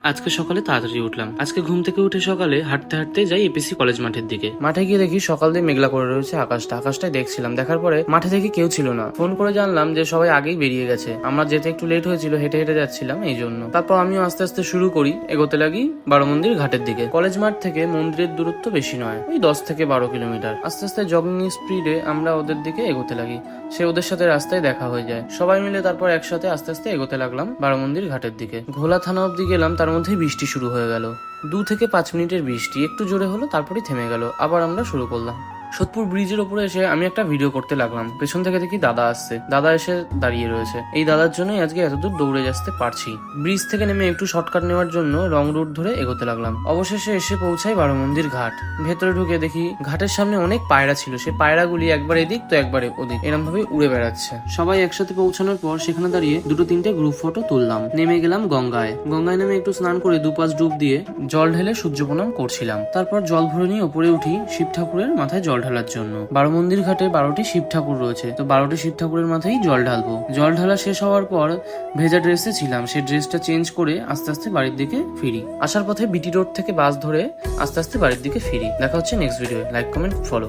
আজকে সকালে তাড়াতাড়ি উঠলাম। আজকে ঘুম থেকে উঠে সকালে হাঁটতে হাঁটতে যাই এপিসি কলেজ মাঠের দিকে। মাঠে গিয়ে দেখি সকাল দিয়ে মেঘলা করে রয়েছে আকাশটাই দেখছিলাম। দেখার পরে মাঠে দেখি কেউ ছিল না। ফোন করে জানলাম যে সবাই আগেই বেরিয়ে গেছে। আমরা যেতে একটু লেট হয়েছিল, হেঁটে হেঁটে যাচ্ছিলাম এই জন্য। তারপর আমিও আস্তে আস্তে শুরু করি, এগোতে লাগি বারোমন্দির ঘাটের দিকে। কলেজ মাঠ থেকে মন্দিরের দূরত্ব বেশি নয়, ওই 10 থেকে 12 কিলোমিটার। আস্তে আস্তে জগিং স্পিডে আমরা ওদের দিকে এগোতে লাগি। সে ওদের সাথে রাস্তায় দেখা হয়ে যায়। সবাই মিলে তারপর একসাথে আস্তে আস্তে এগোতে লাগলাম বারোমন্দির ঘাটের দিকে। ঘোলা থানা অব্দি গেলাম, তার মধ্যেই বৃষ্টি শুরু হয়ে গেল। 2 থেকে 5 মিনিটের বৃষ্টি, একটু জোরে হলো, তারপরেই থেমে গেল। আবার আমরা শুরু করলাম। সোদপুর ব্রিজের উপরে এসে আমি একটা ভিডিও করতে লাগলাম। পেছন থেকে দেখি দাদা আসছে। দাদা এসে দাঁড়িয়ে রয়েছে। এই দাদার জন্যই আজকে এতদূর দৌড়ে আসতে পারছি। ব্রিজ থেকে নেমে একটু শর্টকাট নেওয়ার জন্য রং রুট ধরে এগোতে লাগলাম। অবশেষে এসে পৌঁছাই বারোমন্দির ঘাট। ভেতরে ঢুকে দেখি ঘাটের সামনে অনেক পায়রা ছিল। সেই পায়রাগুলি একবার এদিক তো একবার ওদিক এরম ভাবে উড়ে বেড়াচ্ছে। সবাই একসাথে পৌঁছানোর পর সেখানে দাঁড়িয়ে 2-3টে গ্রুপ ফটো তুললাম। নেমে গেলাম গঙ্গায়। গঙ্গায় নেমে একটু স্নান করে 2-5 ডুব দিয়ে জল ঢেলে সূর্য প্রণাম করছিলাম। তারপর জল ভরে নিয়ে উপরে উঠি শিব ঠাকুরের মাথায় জল ঢালার জন্য। বারোমন্দির ঘাটে 12টি শিব ঠাকুর রয়েছে, তো 12টি শিব ঠাকুরের মাথায় জল ঢালবো। জল ঢালা শেষ হওয়ার পর ভেজা ড্রেসে ছিলাম, সেই ড্রেসটা চেঞ্জ করে আস্তে আস্তে বাড়ির দিকে ফিরি। আসার পথে বিটি রোড থেকে বাস ধরে আস্তে আস্তে বাড়ির দিকে ফিরি। দেখা হচ্ছে next video. Like, comment, follow.